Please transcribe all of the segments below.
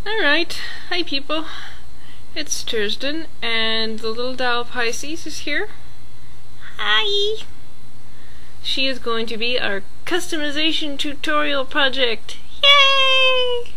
Alright, hi people. It's Thursday, and the little doll Pisces is here. Hi! She is going to be our customization tutorial project. Yay!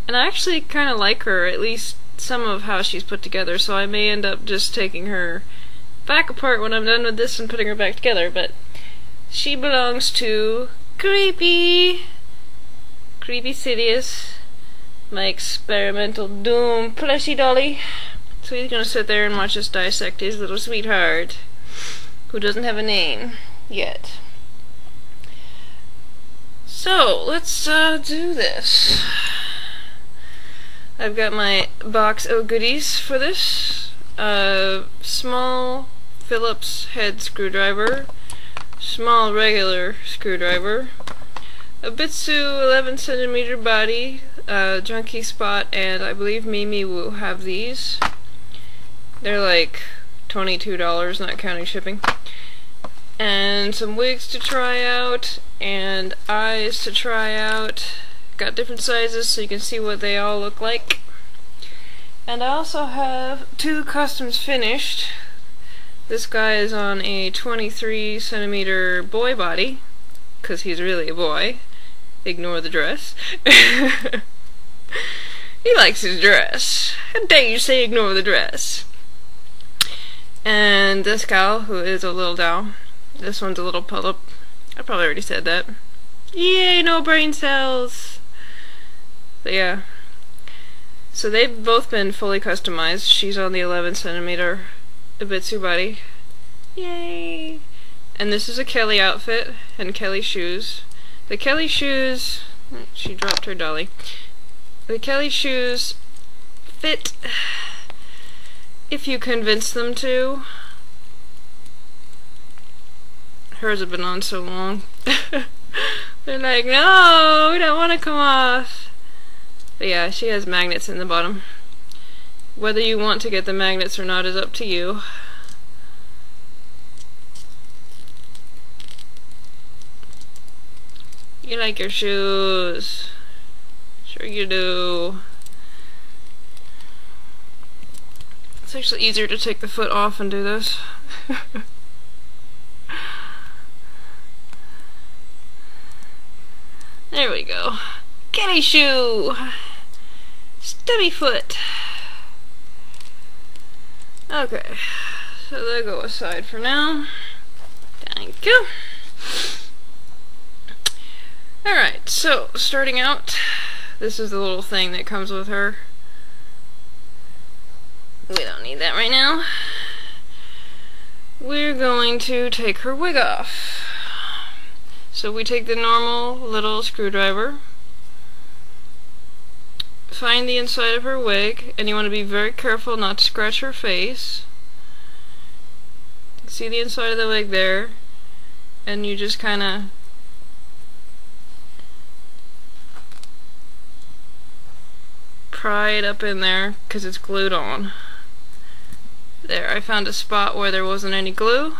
And I actually kind of like her, at least some of how she's put together, so I may end up just taking her back apart when I'm done with this and putting her back together, but she belongs to Creepy Sidious, my experimental doom plushie dolly. So he's gonna sit there and watch us dissect his little sweetheart, who doesn't have a name yet. So let's do this. I've got my box of goodies for this. Small Phillips head screwdriver, small regular screwdriver, Obitsu 11cm body, junkie spot, and I believe Mimi will have these. They're like $22, not counting shipping. And some wigs to try out, and eyes to try out. Got different sizes so you can see what they all look like. And I also have two customs finished. This guy is on a 23cm boy body, because he's really a boy. Ignore the dress. He likes his dress. How dare you say ignore the dress? And this gal, who is a little doll. This one's a Little Pullip. I probably already said that. Yay, no brain cells! But yeah. So they've both been fully customized. She's on the 11cm Obitsu body. Yay! And this is a Kelly outfit and Kelly shoes. The Kelly shoes, she dropped her dolly. The Kelly shoes fit if you convince them to. Hers have been on so long. They're like, no, we don't want to come off. But yeah, she has magnets in the bottom. Whether you want to get the magnets or not is up to you. You like your shoes. Sure you do. It's actually easier to take the foot off and do this. There we go. Kitty shoe! Stubby foot! Okay, so they'll go aside for now. Thank you. Alright, so starting out, this is the little thing that comes with her. We don't need that right now. We're going to take her wig off. So we take the normal little screwdriver, find the inside of her wig, and you want to be very careful not to scratch her face. See the inside of the wig there, and you just kind of pry it up in there because it's glued on. There, I found a spot where there wasn't any glue.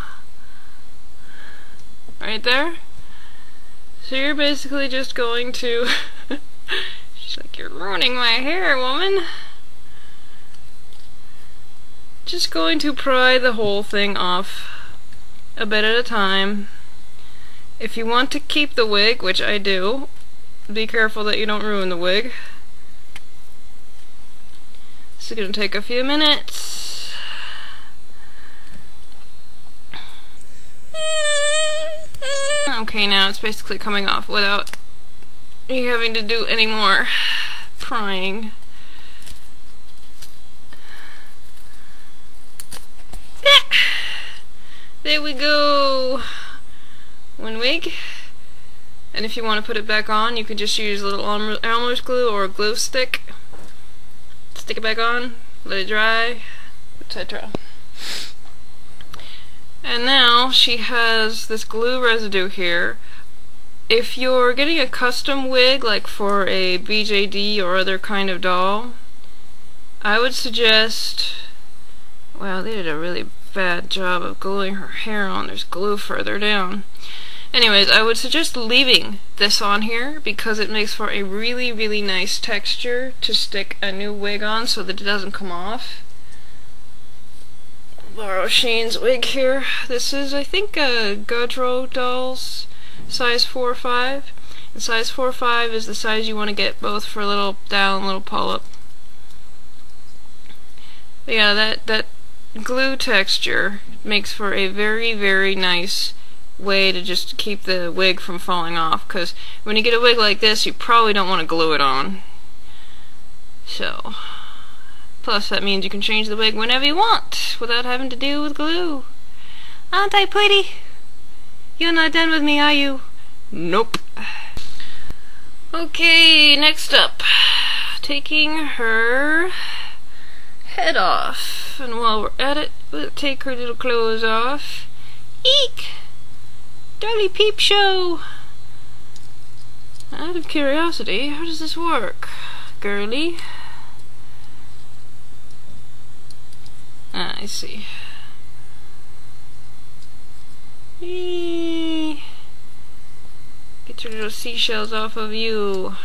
Right there. So you're basically just going to she's like, you're ruining my hair, woman. Just going to pry the whole thing off a bit at a time. If you want to keep the wig, which I do, be careful that you don't ruin the wig. This is going to take a few minutes. Okay, now it's basically coming off without you having to do any more prying. There we go! One wig. And if you want to put it back on, you can just use a little Elmer's glue or a glue stick. Stick it back on, let it dry, etc. And now she has this glue residue here. If you're getting a custom wig, like for a BJD or other kind of doll, I would suggest, well, they did a really bad job of gluing her hair on. There's glue further down. Anyways, I would suggest leaving this on here because it makes for a really, really nice texture to stick a new wig on so that it doesn't come off. Borrow Shane's wig here. This is, I think, a Godreau Dolls size 4 or 5. And size 4 or 5 is the size you want to get both for Little Doll and Little Pullip. But yeah, that glue texture makes for a very, very nice way to just keep the wig from falling off, because when you get a wig like this, you probably don't want to glue it on. So, plus that means you can change the wig whenever you want without having to deal with glue. Aren't I pretty? You're not done with me, are you? Nope. Okay, next up, taking her head off, and while we're at it, we'll take her little clothes off. Eek! Dolly Peep Show! Out of curiosity, how does this work, girly? Ah, I see. Eee. Get your little seashells off of you.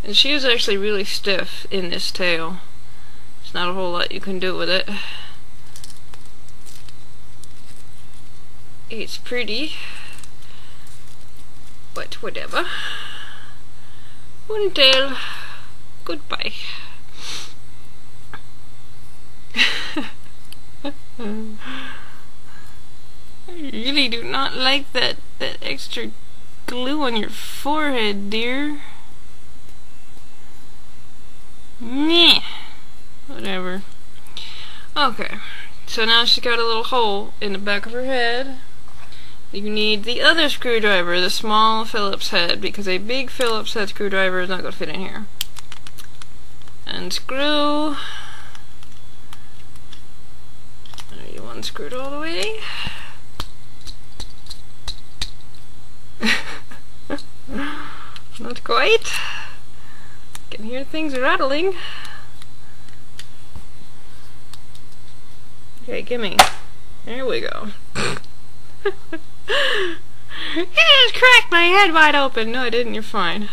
And she is actually really stiff in this tail. There's not a whole lot you can do with it. It's pretty, but whatever. One tail. Goodbye. I really do not like that extra glue on your forehead, dear. Meh. Whatever. Okay, so now she's got a little hole in the back of her head. You need the other screwdriver, the small Phillips head, because a big Phillips head screwdriver is not going to fit in here. Unscrew. Are you unscrewed all the way? Not quite. Can hear things rattling. Okay, gimme. There we go. You just cracked my head wide open. No, I didn't. You're fine.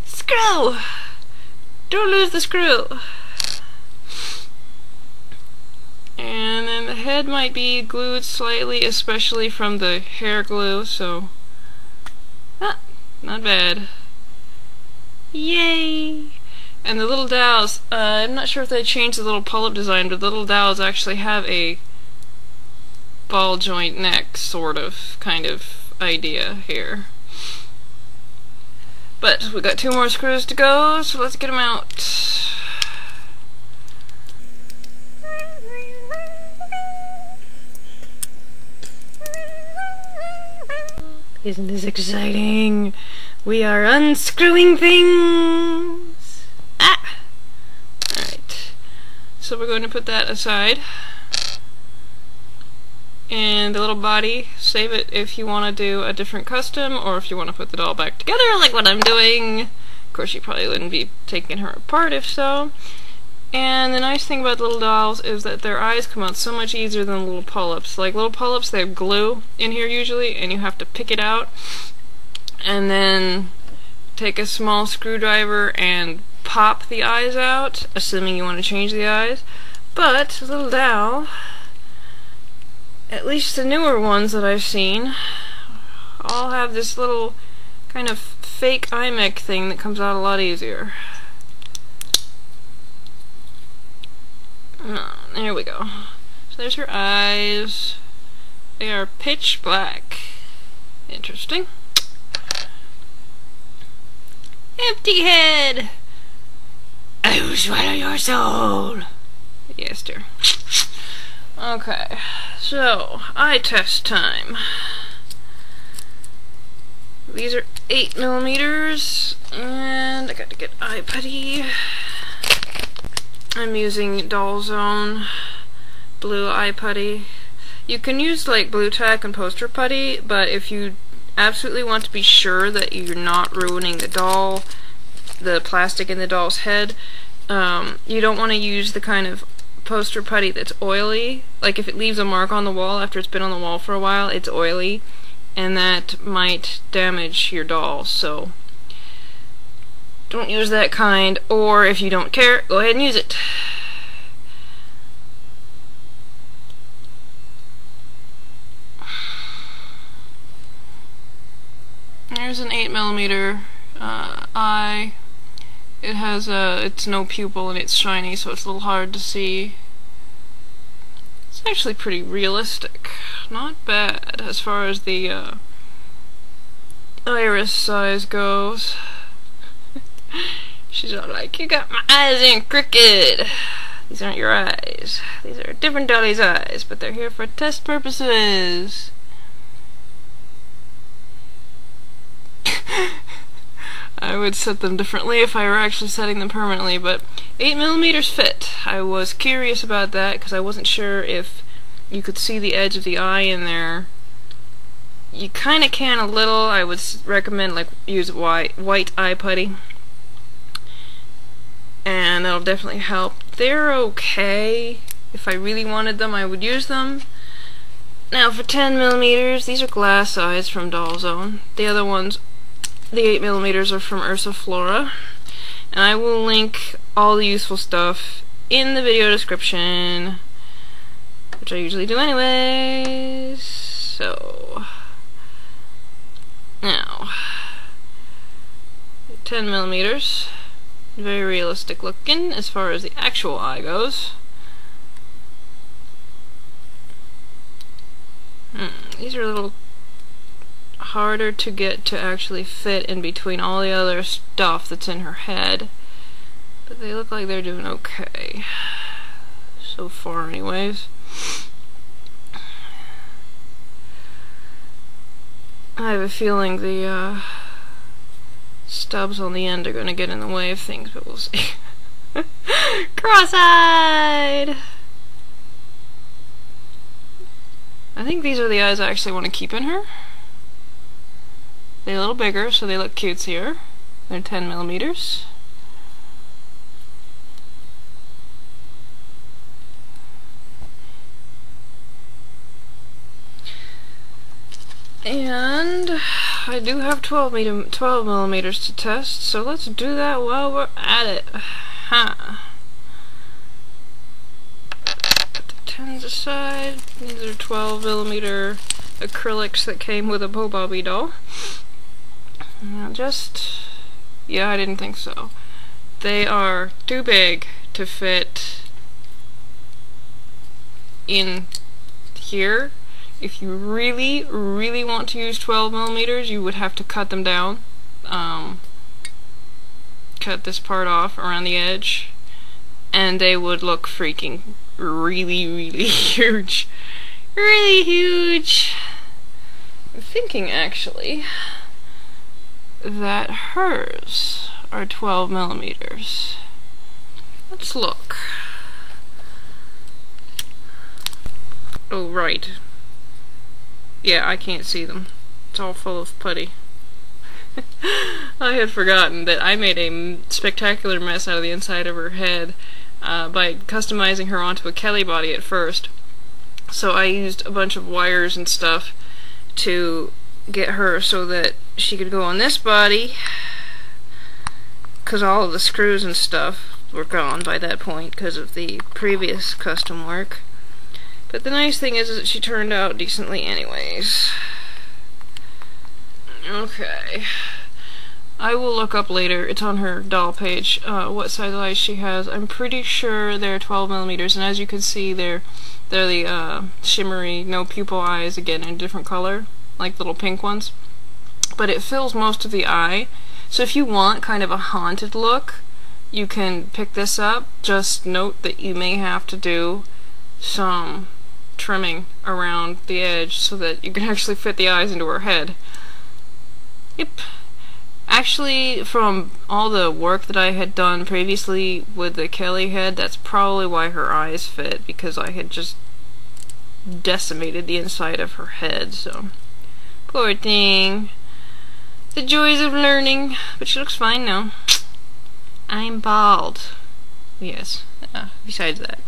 Screw! Don't lose the screw. And then the head might be glued slightly, especially from the hair glue, so... Ah, not bad. Yay! And the little dowels, I'm not sure if they changed the little pull-up design, but the little dowels actually have a ball joint neck, sort of, kind of idea here. But we got 2 more screws to go, so let's get them out. Isn't this exciting? We are unscrewing things! Ah! Alright. So we're going to put that aside. And the little body, save it if you want to do a different custom, or if you want to put the doll back together, like what I'm doing. Of course, you probably wouldn't be taking her apart if so. And the nice thing about little dolls is that their eyes come out so much easier than little Pullips. Like little Pullips, they have glue in here usually, and you have to pick it out. And then take a small screwdriver and pop the eyes out, assuming you want to change the eyes. But little doll, at least the newer ones that I've seen, all have this little kind of fake iMac thing that comes out a lot easier. There we go. So there's her eyes. They are pitch black. Interesting. Empty head! I will swallow your soul! Yes, dear. Okay, so, eye test time. These are 8mm, and I got to get eye putty. I'm using Doll Zone blue eye putty. You can use like blue tack and poster putty, but if you absolutely want to be sure that you're not ruining the doll, the plastic in the doll's head, you don't want to use the kind of poster putty that's oily. Like if it leaves a mark on the wall after it's been on the wall for a while, it's oily, and that might damage your doll, so don't use that kind, or if you don't care, go ahead and use it. There's an 8mm eye. It has it's no pupil and it's shiny, so it's a little hard to see. It's actually pretty realistic. Not bad as far as the iris size goes. She's all like, "You got my eyes in crooked." These aren't your eyes. These are different dolly's eyes, but they're here for test purposes. I would set them differently if I were actually setting them permanently, but 8mm fit. I was curious about that because I wasn't sure if you could see the edge of the eye in there. You kinda can a little. I would recommend like use white eye putty, and that'll definitely help. They're okay. If I really wanted them, I would use them. Now for 10mm, these are glass eyes from Doll Zone. The other ones, the 8mm, are from Ursa Flora, and I will link all the useful stuff in the video description, which I usually do anyways. So now 10mm, very realistic looking as far as the actual eye goes. These are a little harder to get to actually fit in between all the other stuff that's in her head, but they look like they're doing okay so far anyways. I have a feeling the stubs on the end are going to get in the way of things, but we'll see. Cross-eyed! I think these are the eyes I actually want to keep in her. They're a little bigger, so they look cutesier. They're 10mm. And I do have 12mm to test, so let's do that while we're at it. Put the 10s aside. These are 12mm acrylics that came with a Bo Bobby doll. Yeah, I didn't think so. They are too big to fit in here. If you really, really want to use 12mm, you would have to cut them down. Cut this part off around the edge, and they would look freaking really, really huge. Really huge. I'm thinking, actually, that hers are 12mm. Let's look. Oh, right. Yeah, I can't see them. It's all full of putty. I had forgotten that I made a spectacular mess out of the inside of her head by customizing her onto a Kelly body at first. So I used a bunch of wires and stuff to get her so that she could go on this body, because all of the screws and stuff were gone by that point because of the previous custom work. But the nice thing is that she turned out decently anyways. Okay. I will look up later, it's on her doll page, what size eyes she has. I'm pretty sure they're 12mm, and as you can see, they're the shimmery, no pupil eyes, again, in a different color, like little pink ones. But it fills most of the eye, so if you want kind of a haunted look, you can pick this up. Just note that you may have to do some trimming around the edge so that you can actually fit the eyes into her head. Yep. Actually, from all the work that I had done previously with the Kelly head, that's probably why her eyes fit, because I had just decimated the inside of her head, so. Poor thing. The joys of learning. But she looks fine now. I'm bald. Yes. Besides that.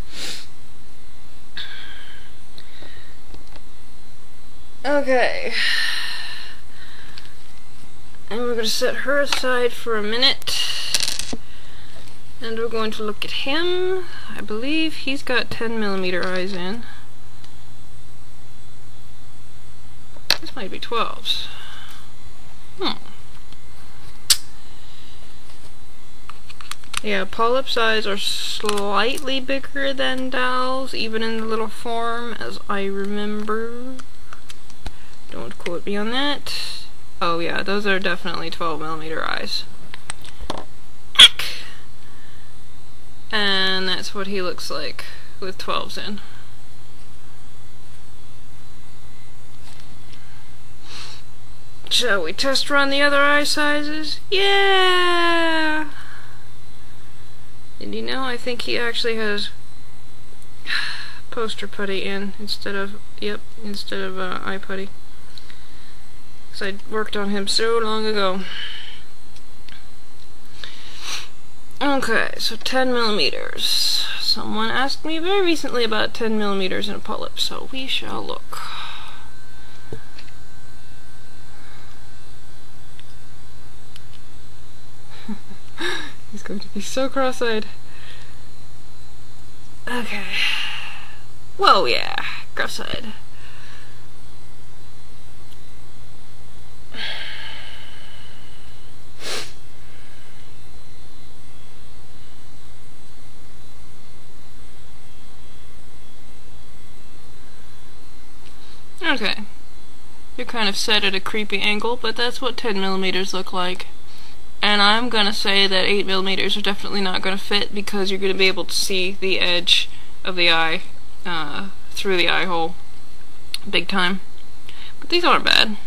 Okay. And we're going to set her aside for a minute. And we're going to look at him. I believe he's got 10mm eyes in. This might be 12s. Yeah, Pullips' eyes are slightly bigger than Dow's, even in the little form, as I remember. Don't quote me on that. Oh yeah, those are definitely 12mm eyes. And that's what he looks like with 12s in. Shall we test run the other eye sizes? Yeah! And you know, I think he actually has poster putty in instead of, eye putty. Because I worked on him so long ago. Okay, so 10mm. Someone asked me very recently about 10mm in a Pullip, so we shall look. He's going to be so cross-eyed. Okay. Whoa, yeah, cross-eyed. Okay. You're kind of set at a creepy angle, but that's what 10mm look like. And I'm gonna say that 8mm are definitely not gonna fit because you're gonna be able to see the edge of the eye through the eye hole big time. But these aren't bad.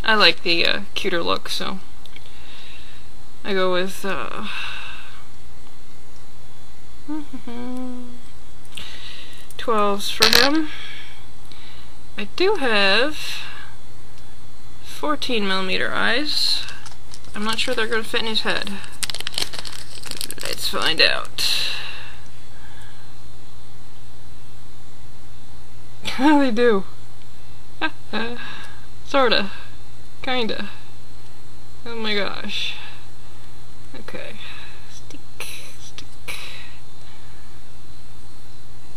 I like the cuter look, so I go with 12s for him. I do have 14mm eyes. I'm not sure they're going to fit in his head. Let's find out. They do. Sorta. Kinda. Oh my gosh. Okay. Stick.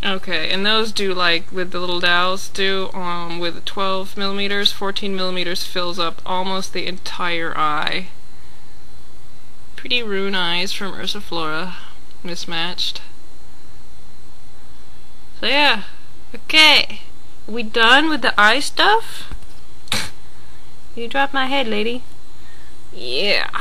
Okay, and those do like with the little dowels do, with 12mm, 14mm fills up almost the entire eye. Pretty rune eyes from Ursiflora. Mismatched. So yeah. Okay. We done with the eye stuff? You dropped my head, lady. Yeah.